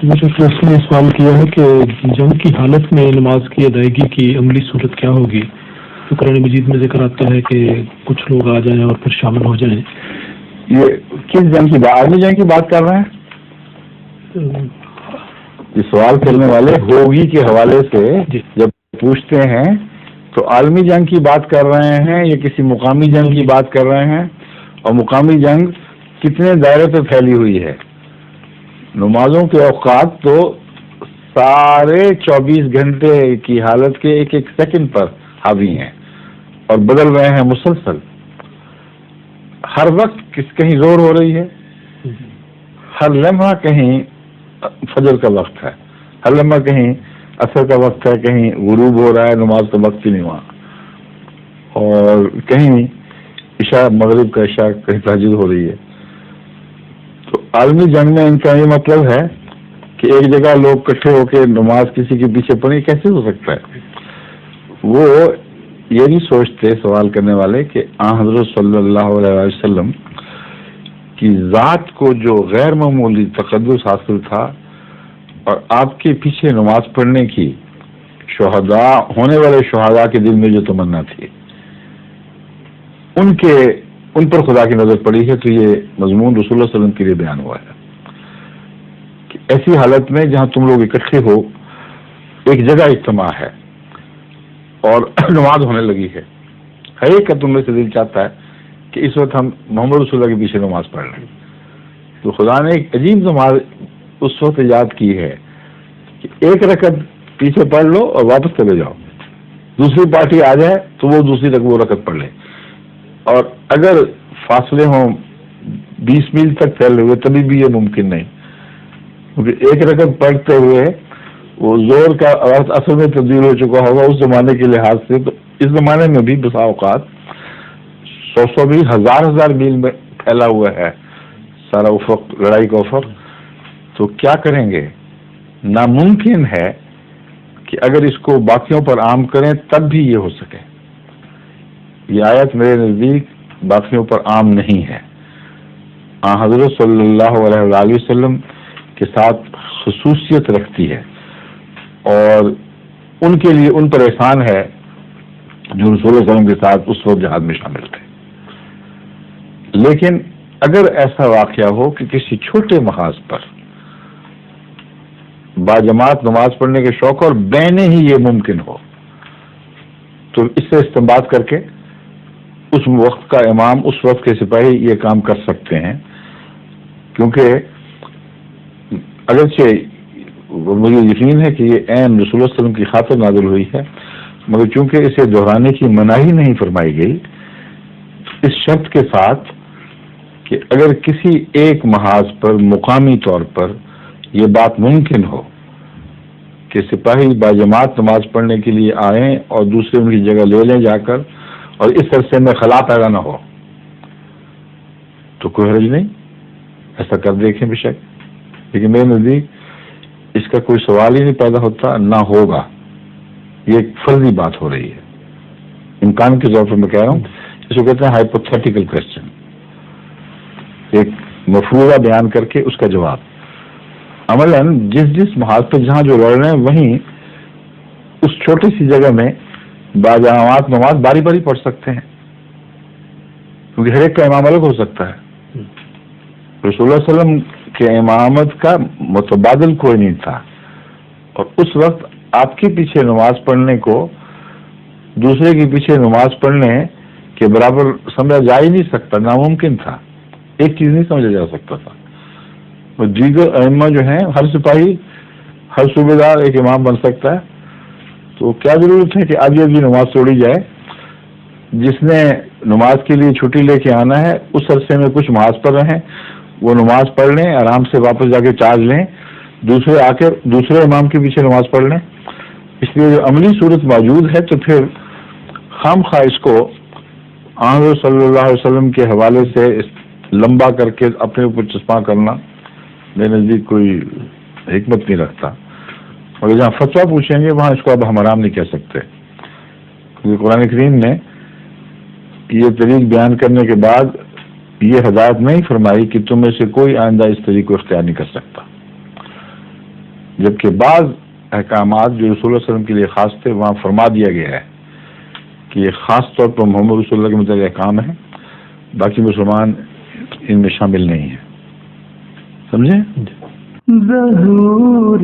مجھے کلاس نے سوال کیا ہے کہ جنگ کی حالت میں نماز کی ادائیگی کی عملی صورت کیا ہوگی؟ تو قرآن مجید میں ذکر آتا ہے کہ کچھ لوگ آ جائیں اور پھر شامل ہو جائیں. یہ کس جنگ کی بات؟ عالمی جنگ کی بات کر رہے ہیں؟ یہ سوال کرنے والے ہوگی کے حوالے سے جب پوچھتے ہیں تو عالمی جنگ کی بات کر رہے ہیں یا کسی مقامی جنگ کی بات کر رہے ہیں؟ اور مقامی جنگ کتنے دائرے پہ پھیلی ہوئی ہے؟ نمازوں کے اوقات تو سارے 24 گھنٹے کی حالت کے ایک ایک سیکنڈ پر حاوی ہیں اور بدل رہے ہیں مسلسل. ہر وقت کہیں زور ہو رہی ہے، ہر لمحہ کہیں فجر کا وقت ہے، ہر لمحہ کہیں عصر کا وقت ہے، کہیں غروب ہو رہا ہے، نماز کا وقت ہی نہیں ہوا، اور کہیں عشاء مغرب کا عشاء، کہیں تہجد ہو رہی ہے. تو عالمی جنگ میں ان کا یہ مطلب ہے کہ ایک جگہ لوگ اکٹھے ہو کے نماز کسی کے پیچھے پڑھی، کیسے ہو سکتا ہے؟ وہ یہ نہیں سوچتے سوال کرنے والے کہ حضرت صلی اللہ علیہ وسلم کی ذات کو جو غیر معمولی تقدس حاصل تھا اور آپ کے پیچھے نماز پڑھنے کی شہداء، ہونے والے شہداء کے دل میں جو تمنا تھی، ان پر خدا کی نظر پڑی ہے. تو یہ مضمون رسول اللہ صلی اللہ علیہ وسلم کے لیے بیان ہوا ہے کہ ایسی حالت میں جہاں تم لوگ اکٹھے ہو، ایک جگہ اجتماع ہے اور نماز ہونے لگی ہے، ہر ایک کا تم میں سے دل چاہتا ہے کہ اس وقت ہم محمد رسول اللہ کے پیچھے نماز پڑھ لیں. تو خدا نے ایک عجیب نماز اس وقت ایجاد کی ہے کہ ایک رکعت پیچھے پڑھ لو اور واپس چلے جاؤ، دوسری پارٹی آ جائے تو وہ دوسری وہ رکعت پڑھ لے. اور اگر فاصلے ہوں 20 میل تک پھیلے ہوئے تبھی بھی یہ ممکن نہیں، کیونکہ ایک رکعت پڑھتے ہوئے وہ زور کا اثر میں تبدیل ہو چکا ہوگا اس زمانے کے لحاظ سے. تو اس زمانے میں بھی بسا اوقات 100 بھی ہزار میل میں پھیلا ہوا ہے سارا افق، لڑائی کا افق. تو کیا کریں گے؟ ناممکن ہے کہ اگر اس کو باقیوں پر عام کریں تب بھی یہ ہو سکے. یہ آیت میرے نزدیک باقیوں پر عام نہیں ہے، حضرت صلی اللہ علیہ وسلم کے ساتھ خصوصیت رکھتی ہے اور ان کے لیے ان پر احسان ہے جو رسول اللہ علیہ وسلم کے ساتھ اس وقت جہاد میں شامل تھے. لیکن اگر ایسا واقعہ ہو کہ کسی چھوٹے محاذ پر باجماعت نماز پڑھنے کے شوق اور بینے ہی یہ ممکن ہو، تو اس سے استنباط کر کے اس وقت کا امام، اس وقت کے سپاہی یہ کام کر سکتے ہیں. کیونکہ اگرچہ مجھے یقین ہے کہ یہ عین رسول اللہ صلی اللہ علیہ وسلم کی خاطر نازل ہوئی ہے، مگر چونکہ اسے دہرانے کی مناہی نہیں فرمائی گئی، اس شرط کے ساتھ کہ اگر کسی ایک محاذ پر مقامی طور پر یہ بات ممکن ہو کہ سپاہی باجماعت نماز پڑھنے کے لیے آئیں اور دوسرے ان کی جگہ لے لیں جا کر، اور اس عرصے میں خلا پیدا نہ ہو، تو کوئی حرج نہیں، ایسا کر دیکھیں بے شک. لیکن میرے نزدیک اس کا کوئی سوال ہی نہیں پیدا ہوتا، نہ ہوگا. یہ ایک فرضی بات ہو رہی ہے، امکان کے طور پر میں کہہ رہا ہوں. اس کو کہتے ہیں ہائپوتھیٹیکل کوسچن، ایک مفروضہ بیان کر کے اس کا جواب. عملاً جس محاذ پہ جہاں جو لڑ رہے ہیں وہیں اس چھوٹی سی جگہ میں باجماعت نماز باری باری پڑھ سکتے ہیں، کیونکہ ہر ایک کا امام الگ ہو سکتا ہے. رسول اللہ علیہ وسلم کے امامت کا متبادل کوئی نہیں تھا، اور اس وقت آپ کے پیچھے نماز پڑھنے کو دوسرے کے پیچھے نماز پڑھنے کے برابر سمجھا جا ہی نہیں سکتا، ناممکن تھا. ایک چیز نہیں سمجھا جا سکتا تھا. دیگر ائمہ جو ہیں، ہر سپاہی، ہر صوبے دار ایک امام بن سکتا ہے. تو کیا ضرورت ہے کہ آدھی آدھی نماز توڑی جائے؟ جس نے نماز کے لیے چھٹی لے کے آنا ہے اس عرصے میں کچھ محاذ پر رہیں، وہ نماز پڑھ لیں، آرام سے واپس جا کے چارج لیں، دوسرے آ کے دوسرے امام کے پیچھے نماز پڑھ لیں. اس لیے جو عملی صورت موجود ہے تو پھر خام خواہ اس کو حضرت صلی اللہ علیہ وسلم کے حوالے سے لمبا کر کے اپنے اوپر چسپاں کرنا میرے نزدیک کوئی حکمت نہیں رکھتا. اور جہاں فتویٰ پوچھیں گے وہاں اس کو اب ہم حرام نہیں کہہ سکتے، کیونکہ قرآن کریم نے یہ طریق بیان کرنے کے بعد یہ ہدایت نہیں فرمائی کہ تم میں سے کوئی آئندہ اس طریق کو اختیار نہیں کر سکتا. جبکہ بعض احکامات جو رسول اللہ صلی اللہ علیہ وسلم کے لیے خاص تھے وہاں فرما دیا گیا ہے کہ یہ خاص طور پر محمد رسول اللہ کے متعلق احکام ہیں، باقی مسلمان ان میں شامل نہیں ہیں. سمجھیں؟ ظہور